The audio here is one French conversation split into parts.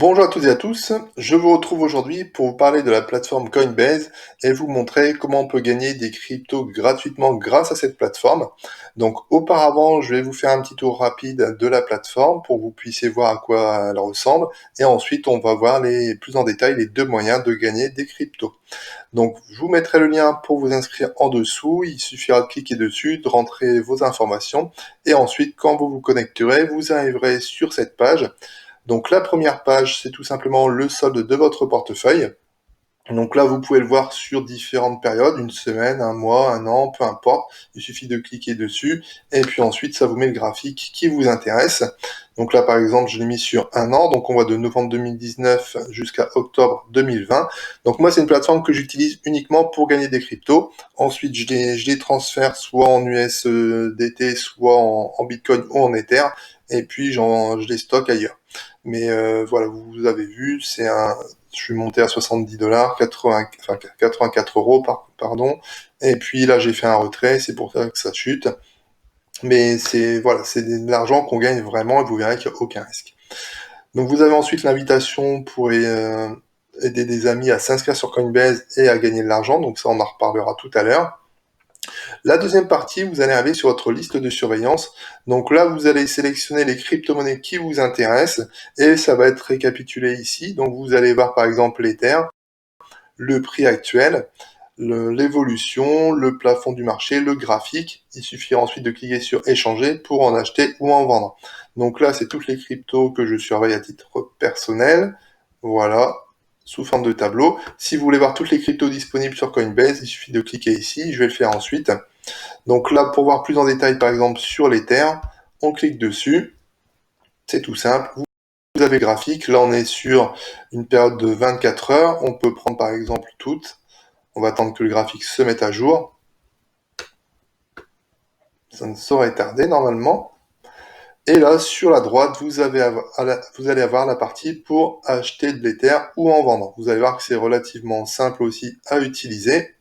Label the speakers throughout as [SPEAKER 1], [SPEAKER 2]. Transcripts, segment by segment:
[SPEAKER 1] Bonjour à toutes et à tous, je vous retrouve aujourd'hui pour vous parler de la plateforme Coinbase et vous montrer comment on peut gagner des cryptos gratuitement grâce à cette plateforme. Donc auparavant, je vais vous faire un petit tour rapide de la plateforme pour que vous puissiez voir à quoi elle ressemble et ensuite on va voir plus en détail les deux moyens de gagner des cryptos. Donc je vous mettrai le lien pour vous inscrire en dessous, il suffira de cliquer dessus, de rentrer vos informations et ensuite quand vous vous connecterez, vous arriverez sur cette page. Donc la première page, c'est tout simplement le solde de votre portefeuille. Donc là, vous pouvez le voir sur différentes périodes, une semaine, un mois, un an, peu importe. Il suffit de cliquer dessus et puis ensuite, ça vous met le graphique qui vous intéresse. Donc là, par exemple, je l'ai mis sur un an, donc on va de novembre 2019 jusqu'à octobre 2020. Donc moi, c'est une plateforme que j'utilise uniquement pour gagner des cryptos. Ensuite, je les transfère soit en USDT, soit en Bitcoin ou en Ether, et puis je les stocke ailleurs. Mais voilà, vous avez vu, je suis monté à 70 $, 84 euros, pardon. Et puis là, j'ai fait un retrait, c'est pour ça que ça chute. Mais voilà, c'est de l'argent qu'on gagne vraiment et vous verrez qu'il n'y a aucun risque. Donc vous avez ensuite l'invitation pour aider des amis à s'inscrire sur Coinbase et à gagner de l'argent. Donc ça, on en reparlera tout à l'heure. La deuxième partie, vous allez arriver sur votre liste de surveillance. Donc là, vous allez sélectionner les crypto-monnaies qui vous intéressent et ça va être récapitulé ici. Donc vous allez voir par exemple l'Ether, le prix actuel, l'évolution, le plafond du marché, le graphique. Il suffira ensuite de cliquer sur échanger pour en acheter ou en vendre. Donc là, c'est toutes les cryptos que je surveille à titre personnel. Voilà, sous forme de tableau. Si vous voulez voir toutes les cryptos disponibles sur Coinbase, il suffit de cliquer ici. Je vais le faire ensuite. Donc là, pour voir plus en détail, par exemple, sur l'Ether, on clique dessus. C'est tout simple. Vous avez le graphique. Là, on est sur une période de 24 heures. On peut prendre, par exemple, toutes. On va attendre que le graphique se mette à jour. Ça ne saurait tarder, normalement. Et là, sur la droite, vous allez avoir la partie pour acheter de l'Ether ou en vendre. Vous allez voir que c'est relativement simple aussi à utiliser.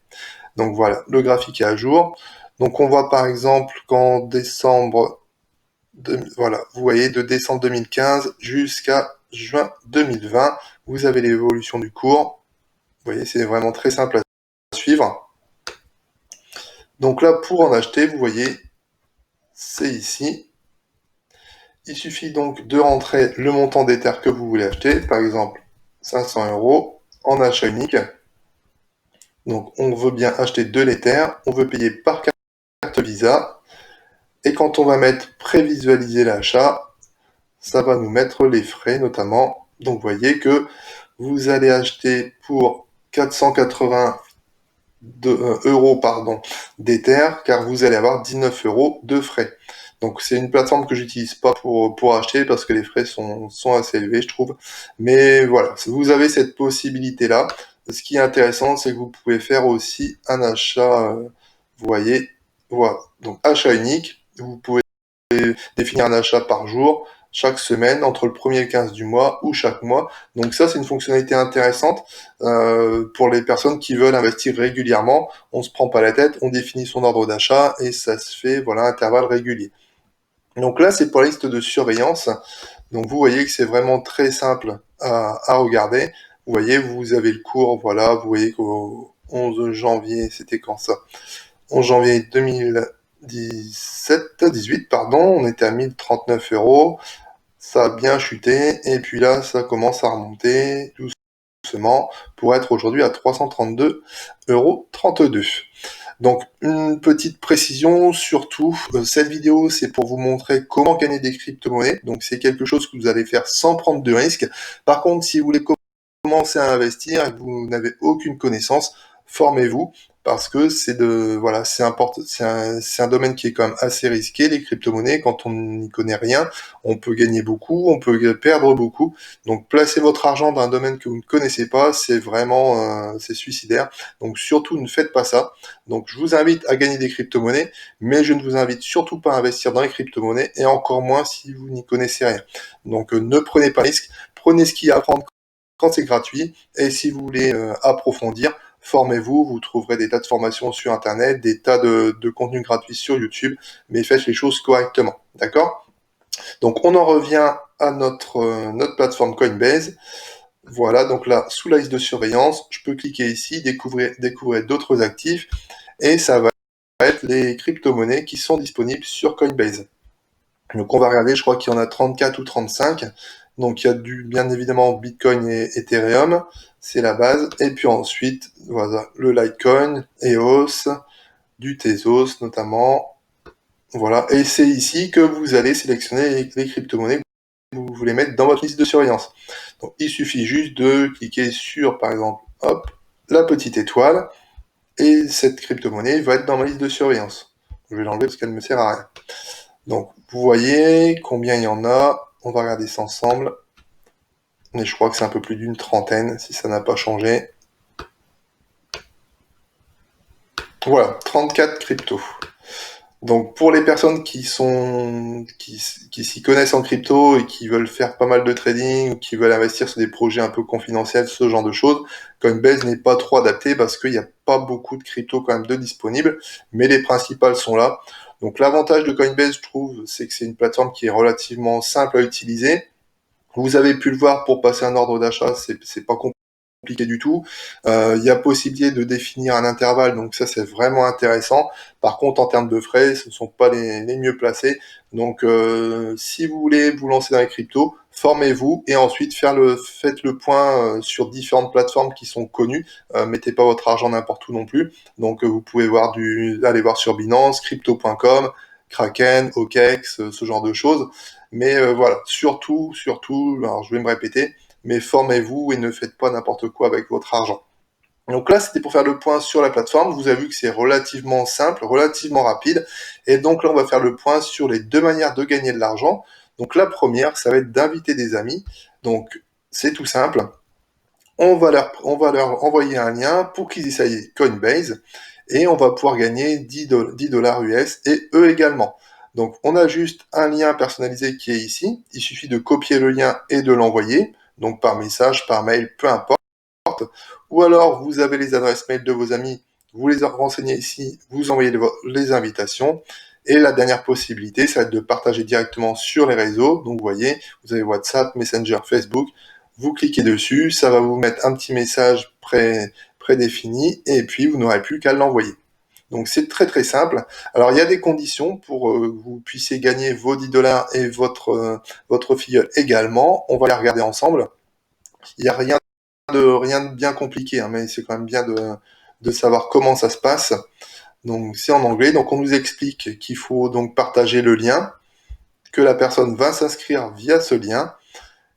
[SPEAKER 1] Donc voilà, le graphique est à jour. Donc on voit par exemple qu'en décembre, voilà, vous voyez de décembre 2015 jusqu'à juin 2020, vous avez l'évolution du cours. Vous voyez, c'est vraiment très simple à suivre. Donc là, pour en acheter, vous voyez, c'est ici. Il suffit donc de rentrer le montant d'Ether que vous voulez acheter, par exemple 500 euros en achat unique. Donc on veut bien acheter de l'Ether, on veut payer par carte Visa. Et quand on va mettre prévisualiser l'achat, ça va nous mettre les frais notamment. Donc vous voyez que vous allez acheter pour 480 euros d'Ether, car vous allez avoir 19 euros de frais. Donc c'est une plateforme que j'utilise pas pour acheter parce que les frais sont assez élevés, je trouve. Mais voilà, vous avez cette possibilité-là. Ce qui est intéressant, c'est que vous pouvez faire aussi un achat, vous voyez, voilà. Donc achat unique, vous pouvez définir un achat par jour, chaque semaine, entre le 1er et le 15 du mois, ou chaque mois. Donc ça, c'est une fonctionnalité intéressante pour les personnes qui veulent investir régulièrement. On se prend pas la tête, on définit son ordre d'achat et ça se fait, voilà, à intervalles réguliers. Donc là, c'est pour la liste de surveillance. Donc vous voyez que c'est vraiment très simple à regarder. Vous voyez, vous avez le cours, voilà, vous voyez qu'au 11 janvier, c'était quand ça 11 janvier 2018, pardon, on était à 1039 euros. Ça a bien chuté, et puis là, ça commence à remonter doucement pour être aujourd'hui à 332,32 euros. Donc, une petite précision, surtout, cette vidéo, c'est pour vous montrer comment gagner des crypto-monnaies. Donc, c'est quelque chose que vous allez faire sans prendre de risque. Par contre, si vous voulez commencer à investir et que vous n'avez aucune connaissance, formez-vous parce que voilà, c'est important, c'est un domaine qui est quand même assez risqué, les crypto-monnaies. Quand on n'y connaît rien, on peut gagner beaucoup, on peut perdre beaucoup. Donc, placez votre argent dans un domaine que vous ne connaissez pas, c'est vraiment, c'est suicidaire. Donc, surtout, ne faites pas ça. Donc, je vous invite à gagner des crypto-monnaies, mais je ne vous invite surtout pas à investir dans les crypto-monnaies et encore moins si vous n'y connaissez rien. Donc, ne prenez pas de risque, prenez ce qu'il y a à prendre quand c'est gratuit. Et si vous voulez approfondir, formez-vous, vous trouverez des tas de formations sur Internet, des tas de contenus gratuits sur YouTube, mais faites les choses correctement, d'accord ? Donc on en revient à notre plateforme Coinbase. Voilà, donc là, sous la liste de surveillance, je peux cliquer ici, découvrir d'autres actifs, et ça va être les crypto-monnaies qui sont disponibles sur Coinbase. Donc on va regarder, je crois qu'il y en a 34 ou 35. Donc il y a bien évidemment Bitcoin et Ethereum, c'est la base. Et puis ensuite, voilà, le Litecoin, EOS, du Tezos notamment. Voilà, et c'est ici que vous allez sélectionner les crypto-monnaies que vous voulez mettre dans votre liste de surveillance. Donc il suffit juste de cliquer sur, par exemple, hop, la petite étoile, et cette crypto-monnaie va être dans ma liste de surveillance. Je vais l'enlever parce qu'elle ne me sert à rien. Donc vous voyez combien il y en a, on va regarder ça ensemble. Mais je crois que c'est un peu plus d'une trentaine, si ça n'a pas changé. Voilà, 34 cryptos. Donc pour les personnes qui s'y connaissent en crypto et qui veulent faire pas mal de trading ou qui veulent investir sur des projets un peu confidentiels, ce genre de choses, Coinbase n'est pas trop adapté parce qu'il n'y a pas beaucoup de cryptos quand même de disponibles, mais les principales sont là. Donc l'avantage de Coinbase, je trouve, c'est que c'est une plateforme qui est relativement simple à utiliser. Vous avez pu le voir, pour passer un ordre d'achat, c'est pas compliqué du tout. Il y a possibilité de définir un intervalle, donc ça c'est vraiment intéressant. Par contre, en termes de frais, ce ne sont pas les mieux placés. Donc si vous voulez vous lancer dans les cryptos, formez-vous et ensuite faites le point sur différentes plateformes qui sont connues. Mettez pas votre argent n'importe où non plus. Donc vous pouvez aller voir sur Binance, crypto.com, Kraken, OKEx, ce genre de choses. Mais voilà, surtout, alors je vais me répéter, mais formez-vous et ne faites pas n'importe quoi avec votre argent. Donc là, c'était pour faire le point sur la plateforme. Vous avez vu que c'est relativement simple, relativement rapide. Et donc là, on va faire le point sur les deux manières de gagner de l'argent. Donc la première, ça va être d'inviter des amis. Donc c'est tout simple. On va leur envoyer un lien pour qu'ils essayent Coinbase et on va pouvoir gagner 10 dollars US et eux également. Donc on a juste un lien personnalisé qui est ici. Il suffit de copier le lien et de l'envoyer. Donc par message, par mail, peu importe. Ou alors vous avez les adresses mail de vos amis, vous les renseignez ici, vous envoyez les invitations. Et la dernière possibilité, ça va être de partager directement sur les réseaux. Donc vous voyez, vous avez WhatsApp, Messenger, Facebook. Vous cliquez dessus, ça va vous mettre un petit message prédéfini et puis vous n'aurez plus qu'à l'envoyer. Donc c'est très très simple. Alors il y a des conditions pour que vous puissiez gagner vos 10 dollars et votre filleule également. On va les regarder ensemble. Il n'y a rien de bien compliqué, hein, mais c'est quand même bien de savoir comment ça se passe. Donc c'est en anglais. Donc on nous explique qu'il faut donc partager le lien, que la personne va s'inscrire via ce lien.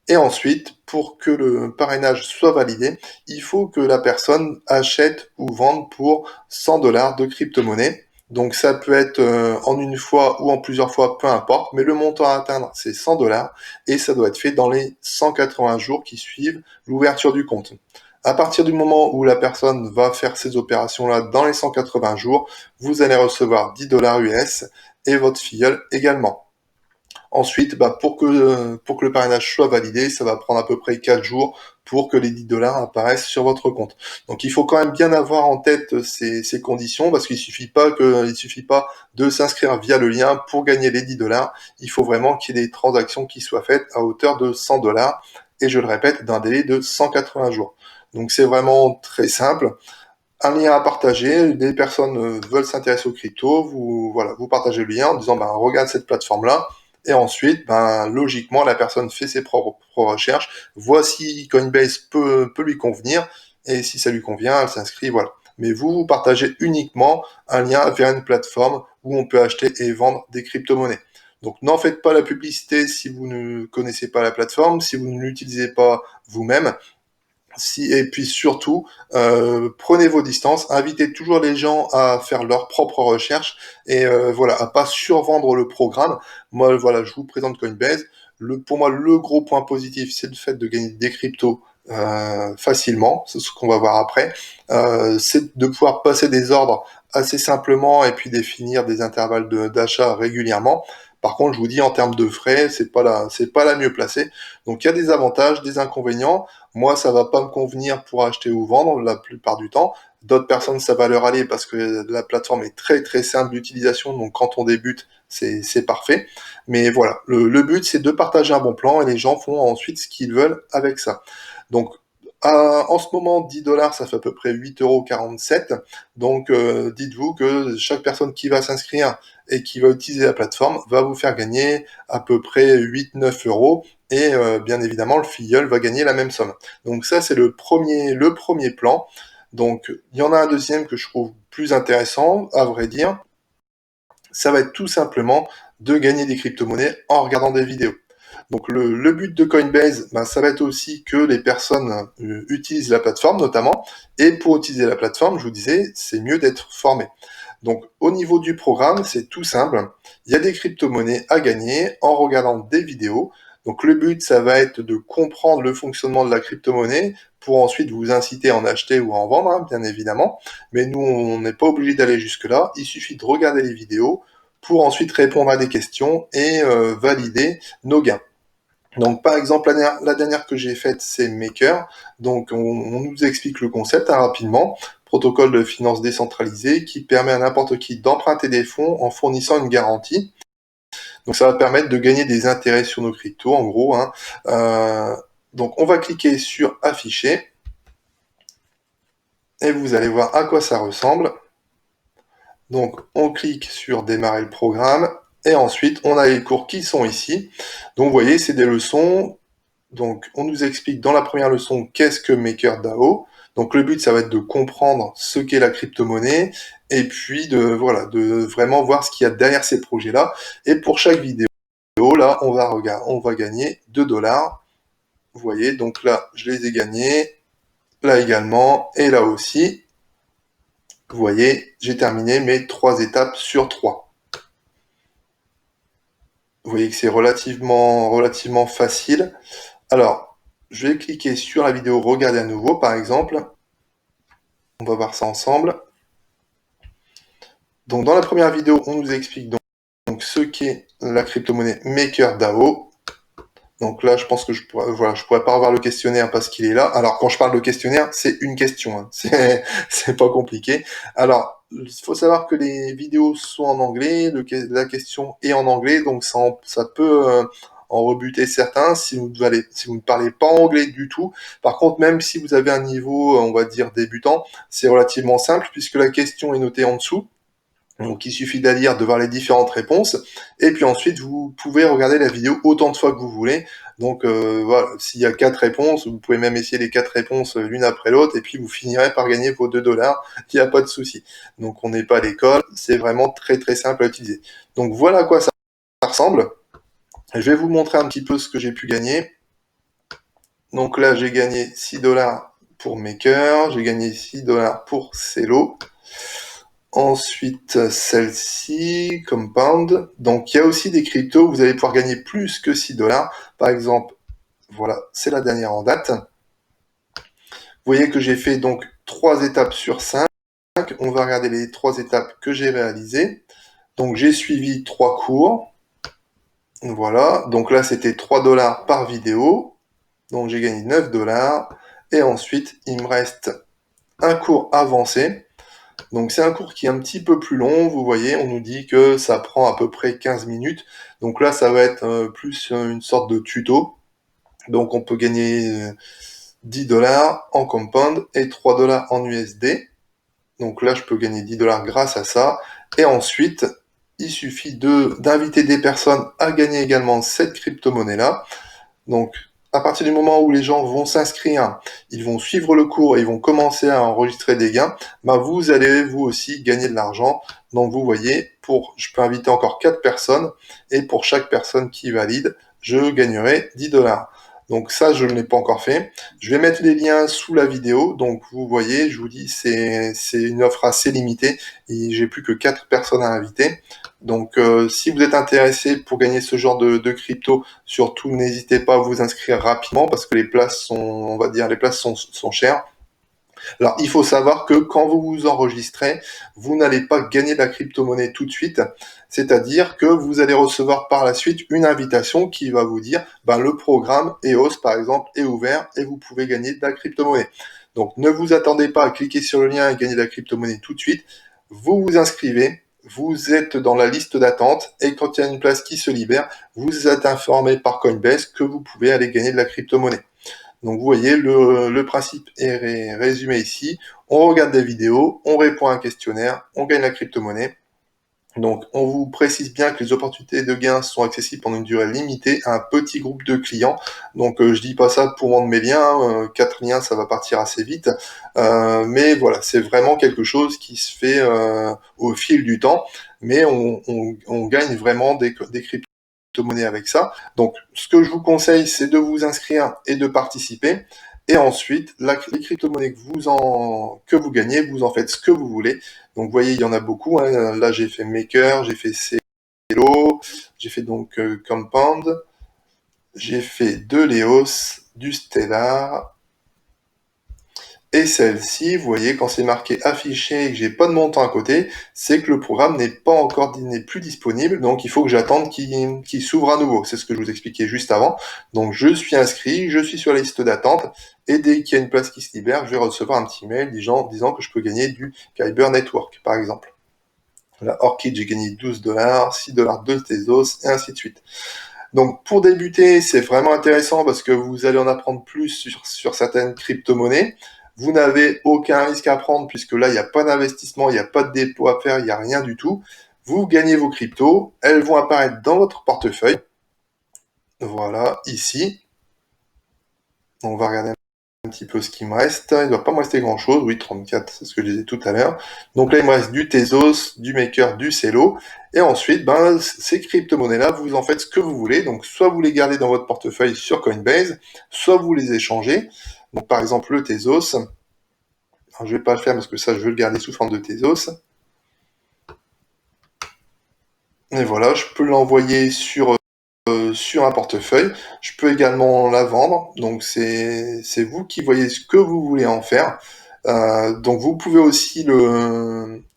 [SPEAKER 1] Et ensuite, pour que le parrainage soit validé, il faut que la personne achète ou vende pour 100 dollars de crypto-monnaie. Donc ça peut être en une fois ou en plusieurs fois, peu importe, mais le montant à atteindre, c'est 100 dollars et ça doit être fait dans les 180 jours qui suivent l'ouverture du compte. À partir du moment où la personne va faire ces opérations-là dans les 180 jours, vous allez recevoir 10 dollars US et votre filleule également. Ensuite, pour que le parrainage soit validé, ça va prendre à peu près 4 jours pour que les 10 dollars apparaissent sur votre compte. Donc il faut quand même bien avoir en tête ces conditions parce qu'il suffit pas de s'inscrire via le lien pour gagner les 10 dollars. Il faut vraiment qu'il y ait des transactions qui soient faites à hauteur de 100 dollars et je le répète, d'un délai de 180 jours. Donc c'est vraiment très simple. Un lien à partager, des personnes veulent s'intéresser aux cryptos, vous partagez le lien en disant regarde cette plateforme là, et ensuite logiquement la personne fait ses propres recherches, voit si Coinbase peut lui convenir, et si ça lui convient, elle s'inscrit, voilà. Mais vous partagez uniquement un lien vers une plateforme où on peut acheter et vendre des crypto-monnaies. Donc n'en faites pas la publicité si vous ne connaissez pas la plateforme, si vous ne l'utilisez pas vous-même. Et puis surtout, prenez vos distances, invitez toujours les gens à faire leurs propres recherches et voilà, à pas survendre le programme. Moi, voilà, je vous présente Coinbase. Pour moi, le gros point positif, c'est le fait de gagner des cryptos facilement. C'est ce qu'on va voir après. C'est de pouvoir passer des ordres assez simplement et puis définir des intervalles d'achat régulièrement. Par contre, je vous dis, en termes de frais, c'est pas la mieux placée. Donc, il y a des avantages, des inconvénients. Moi, ça va pas me convenir pour acheter ou vendre la plupart du temps. D'autres personnes, ça va leur aller parce que la plateforme est très très simple d'utilisation. Donc, quand on débute, c'est parfait. Mais voilà, le but, c'est de partager un bon plan et les gens font ensuite ce qu'ils veulent avec ça. Donc, en ce moment, 10 dollars, ça fait à peu près 8,47 €. Donc, dites-vous que chaque personne qui va s'inscrire et qui va utiliser la plateforme va vous faire gagner à peu près 8-9 € et bien évidemment, le filleul va gagner la même somme. Donc ça, c'est le premier plan. Donc, il y en a un deuxième que je trouve plus intéressant, à vrai dire. Ça va être tout simplement de gagner des crypto-monnaies en regardant des vidéos. Donc le but de Coinbase, ben, ça va être aussi que les personnes utilisent la plateforme notamment. Et pour utiliser la plateforme, je vous disais, c'est mieux d'être formé. Donc au niveau du programme, c'est tout simple. Il y a des crypto-monnaies à gagner en regardant des vidéos. Donc le but, ça va être de comprendre le fonctionnement de la crypto-monnaie pour ensuite vous inciter à en acheter ou à en vendre, hein, bien évidemment. Mais nous, on n'est pas obligé d'aller jusque-là. Il suffit de regarder les vidéos pour ensuite répondre à des questions et valider nos gains. Donc par exemple, la dernière que j'ai faite, c'est Maker. Donc on nous explique le concept hein, rapidement. Protocole de finance décentralisée qui permet à n'importe qui d'emprunter des fonds en fournissant une garantie. Donc ça va permettre de gagner des intérêts sur nos cryptos, en gros. Hein. Donc on va cliquer sur Afficher. Et vous allez voir à quoi ça ressemble. Donc on clique sur Démarrer le programme. Et ensuite, on a les cours qui sont ici. Donc vous voyez, c'est des leçons. Donc on nous explique dans la première leçon qu'est-ce que MakerDAO. Donc le but, ça va être de comprendre ce qu'est la crypto-monnaie et puis de vraiment voir ce qu'il y a derrière ces projets-là. Et pour chaque vidéo, là, on va gagner 2 dollars. Vous voyez, donc là, je les ai gagnés. Là également, et là aussi. Vous voyez, j'ai terminé mes 3 étapes sur 3. Vous voyez que c'est relativement facile. Alors, je vais cliquer sur la vidéo Regarder à nouveau, par exemple. On va voir ça ensemble. Donc, dans la première vidéo, on nous explique donc ce qu'est la crypto-monnaie MakerDAO. Donc là, je pense que je pourrais pas revoir le questionnaire parce qu'il est là. Alors, quand je parle de questionnaire, c'est une question. Hein. C'est pas compliqué. Alors, il faut savoir que les vidéos sont en anglais, la question est en anglais, donc ça peut en rebuter certains si vous ne parlez pas anglais du tout. Par contre, même si vous avez un niveau, on va dire débutant, c'est relativement simple puisque la question est notée en dessous. Donc il suffit d'aller lire, de voir les différentes réponses, et puis ensuite vous pouvez regarder la vidéo autant de fois que vous voulez. Donc voilà, s'il y a 4 réponses, vous pouvez même essayer les 4 réponses l'une après l'autre, et puis vous finirez par gagner vos 2 dollars, il n'y a pas de souci. Donc on n'est pas à l'école, c'est vraiment très très simple à utiliser. Donc voilà à quoi ça ressemble. Je vais vous montrer un petit peu ce que j'ai pu gagner. Donc là j'ai gagné 6 dollars pour Maker, j'ai gagné 6 dollars pour Celo. Ensuite, celle-ci, Compound. Donc, il y a aussi des cryptos où vous allez pouvoir gagner plus que 6 dollars. Par exemple, voilà, c'est la dernière en date. Vous voyez que j'ai fait donc 3 étapes sur 5. On va regarder les 3 étapes que j'ai réalisées. Donc, j'ai suivi 3 cours. Voilà. Donc là, c'était 3 dollars par vidéo. Donc, j'ai gagné 9 dollars. Et ensuite, il me reste un cours avancé. Donc c'est un cours qui est un petit peu plus long, vous voyez, on nous dit que ça prend à peu près 15 minutes. Donc là, ça va être plus une sorte de tuto. Donc on peut gagner 10 dollars en compound et 3 dollars en USD. Donc là, je peux gagner 10 dollars grâce à ça. Et ensuite, il suffit d'inviter des personnes à gagner également cette crypto-monnaie-là. Donc à partir du moment où les gens vont s'inscrire, ils vont suivre le cours et ils vont commencer à enregistrer des gains, bah vous allez vous aussi gagner de l'argent. Donc vous voyez, je peux inviter encore 4 personnes et pour chaque personne qui valide, je gagnerai 10 dollars. Donc ça, je ne l'ai pas encore fait. Je vais mettre les liens sous la vidéo. Donc vous voyez, je vous dis, c'est une offre assez limitée et j'ai plus que 4 personnes à inviter. Donc si vous êtes intéressé pour gagner ce genre de crypto, surtout n'hésitez pas à vous inscrire rapidement parce que les places sont, on va dire, les places sont chères. Alors, il faut savoir que quand vous vous enregistrez, vous n'allez pas gagner de la crypto-monnaie tout de suite. C'est-à-dire que vous allez recevoir par la suite une invitation qui va vous dire, ben, le programme EOS, par exemple, est ouvert et vous pouvez gagner de la crypto-monnaie. Donc, ne vous attendez pas à cliquer sur le lien et gagner de la crypto-monnaie tout de suite. Vous vous inscrivez, vous êtes dans la liste d'attente et quand il y a une place qui se libère, vous êtes informé par Coinbase que vous pouvez aller gagner de la crypto-monnaie. Donc vous voyez, le principe est résumé ici. On regarde des vidéos, on répond à un questionnaire, on gagne la crypto-monnaie. Donc on vous précise bien que les opportunités de gains sont accessibles pendant une durée limitée à un petit groupe de clients. Donc je dis pas ça pour vendre mes liens, 4 liens ça va partir assez vite. Mais voilà, c'est vraiment quelque chose qui se fait au fil du temps. Mais on gagne vraiment des crypto-monnaies avec ça. Donc, ce que je vous conseille, c'est de vous inscrire et de participer. Et ensuite, les crypto-monnaies que vous gagnez, vous en faites ce que vous voulez. Donc, vous voyez, il y en a beaucoup, hein. Là, j'ai fait Maker, j'ai fait Celo, j'ai fait donc Compound, j'ai fait de l'EOS, du Stellar, et celle-ci, vous voyez, quand c'est marqué affiché et que j'ai pas de montant à côté, c'est que le programme n'est plus disponible, donc il faut que j'attende qu'il s'ouvre à nouveau. C'est ce que je vous expliquais juste avant. Donc je suis inscrit, je suis sur la liste d'attente, et dès qu'il y a une place qui se libère, je vais recevoir un petit mail disant que je peux gagner du Kyber Network, par exemple. La Orchid, j'ai gagné 12 dollars, 6 dollars de Tezos, et ainsi de suite. Donc pour débuter, c'est vraiment intéressant parce que vous allez en apprendre plus sur certaines crypto-monnaies. Vous n'avez aucun risque à prendre puisque là, il n'y a pas d'investissement, il n'y a pas de dépôt à faire, il n'y a rien du tout. Vous gagnez vos cryptos, elles vont apparaître dans votre portefeuille. Voilà, ici. On va regarder un petit peu ce qui me reste. Il ne doit pas me rester grand-chose. Oui, 34, c'est ce que je disais tout à l'heure. Donc là, il me reste du Tezos, du Maker, du Celo. Et ensuite, ben, ces crypto-monnaies-là, vous en faites ce que vous voulez. Donc, soit vous les gardez dans votre portefeuille sur Coinbase, soit vous les échangez. Donc, par exemple, le Tezos. Alors, je vais pas le faire parce que ça, je veux le garder sous forme de Tezos. Et voilà, je peux l'envoyer sur un portefeuille. Je peux également la vendre. Donc c'est vous qui voyez ce que vous voulez en faire. Donc vous pouvez aussi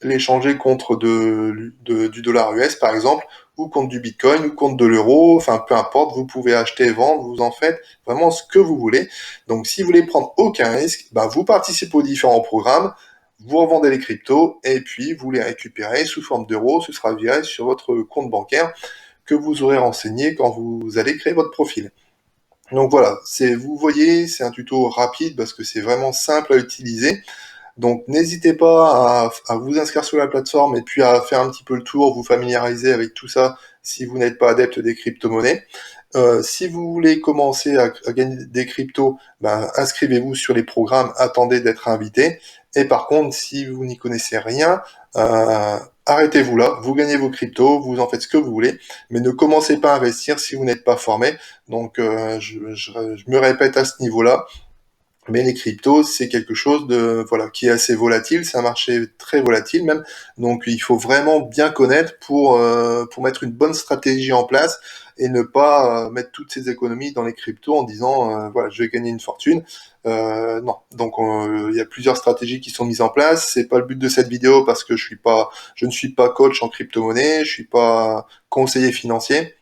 [SPEAKER 1] l'échanger contre du dollar US par exemple, ou contre du Bitcoin, ou contre de l'euro, enfin peu importe, vous pouvez acheter et vendre, vous en faites vraiment ce que vous voulez. Donc si vous voulez prendre aucun risque, ben, vous participez aux différents programmes, vous revendez les cryptos, et puis vous les récupérez sous forme d'euros, ce sera viré sur votre compte bancaire que vous aurez renseigné quand vous allez créer votre profil. Donc voilà, vous voyez, c'est un tuto rapide parce que c'est vraiment simple à utiliser. Donc n'hésitez pas à vous inscrire sur la plateforme et puis à faire un petit peu le tour, vous familiariser avec tout ça si vous n'êtes pas adepte des crypto-monnaies. Si vous voulez commencer à gagner des cryptos, ben, inscrivez-vous sur les programmes, attendez d'être invité. Et par contre, si vous n'y connaissez rien, arrêtez-vous là, vous gagnez vos cryptos, vous en faites ce que vous voulez, mais ne commencez pas à investir si vous n'êtes pas formé. Donc je me répète à ce niveau-là, mais les cryptos, c'est quelque chose qui est assez volatile, c'est un marché très volatile même, donc il faut vraiment bien connaître pour mettre une bonne stratégie en place et ne pas mettre toutes ses économies dans les cryptos en disant voilà, je vais gagner une fortune. Non, donc il y a plusieurs stratégies qui sont mises en place. C'est pas le but de cette vidéo parce que je ne suis pas coach en crypto-monnaie, je suis pas conseiller financier.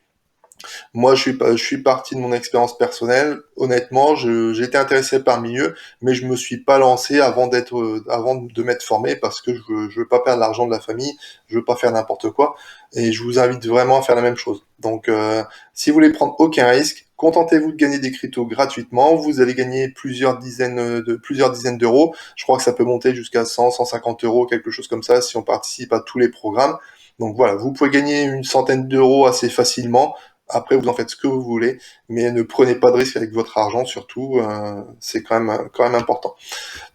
[SPEAKER 1] Moi, je suis parti de mon expérience personnelle. Honnêtement, j'étais intéressé par le milieu, mais je me suis pas lancé avant de m'être formé parce que je veux pas perdre l'argent de la famille, je veux pas faire n'importe quoi. Et je vous invite vraiment à faire la même chose. Donc, si vous voulez prendre aucun risque, contentez-vous de gagner des cryptos gratuitement. Vous allez gagner plusieurs dizaines d'euros. Je crois que ça peut monter jusqu'à 100, 150 euros, quelque chose comme ça, si on participe à tous les programmes. Donc voilà, vous pouvez gagner une centaine d'euros assez facilement. Après, vous en faites ce que vous voulez, mais ne prenez pas de risque avec votre argent, surtout, c'est quand même important.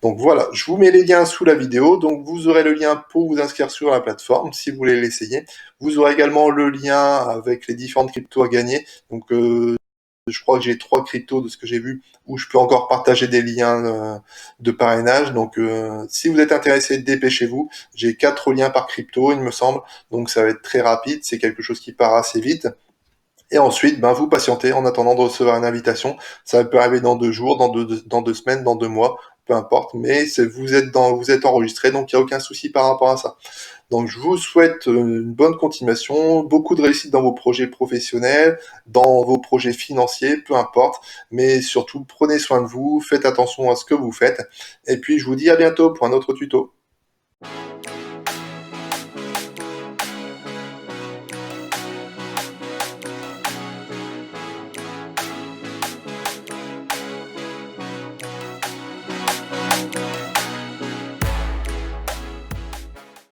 [SPEAKER 1] Donc voilà, je vous mets les liens sous la vidéo, donc vous aurez le lien pour vous inscrire sur la plateforme, si vous voulez l'essayer. Vous aurez également le lien avec les différentes cryptos à gagner, donc je crois que j'ai 3 cryptos de ce que j'ai vu, où je peux encore partager des liens de parrainage, donc si vous êtes intéressé, dépêchez-vous. J'ai 4 liens par crypto, il me semble, donc ça va être très rapide, c'est quelque chose qui part assez vite. Et ensuite, ben, vous patientez en attendant de recevoir une invitation. Ça peut arriver dans 2 jours, dans deux semaines, dans 2 mois. peu importe, mais vous êtes enregistré, donc il n'y a aucun souci par rapport à ça. Donc je vous souhaite une bonne continuation, beaucoup de réussite dans vos projets professionnels, dans vos projets financiers, peu importe, mais surtout prenez soin de vous, faites attention à ce que vous faites, et puis je vous dis à bientôt pour un autre tuto.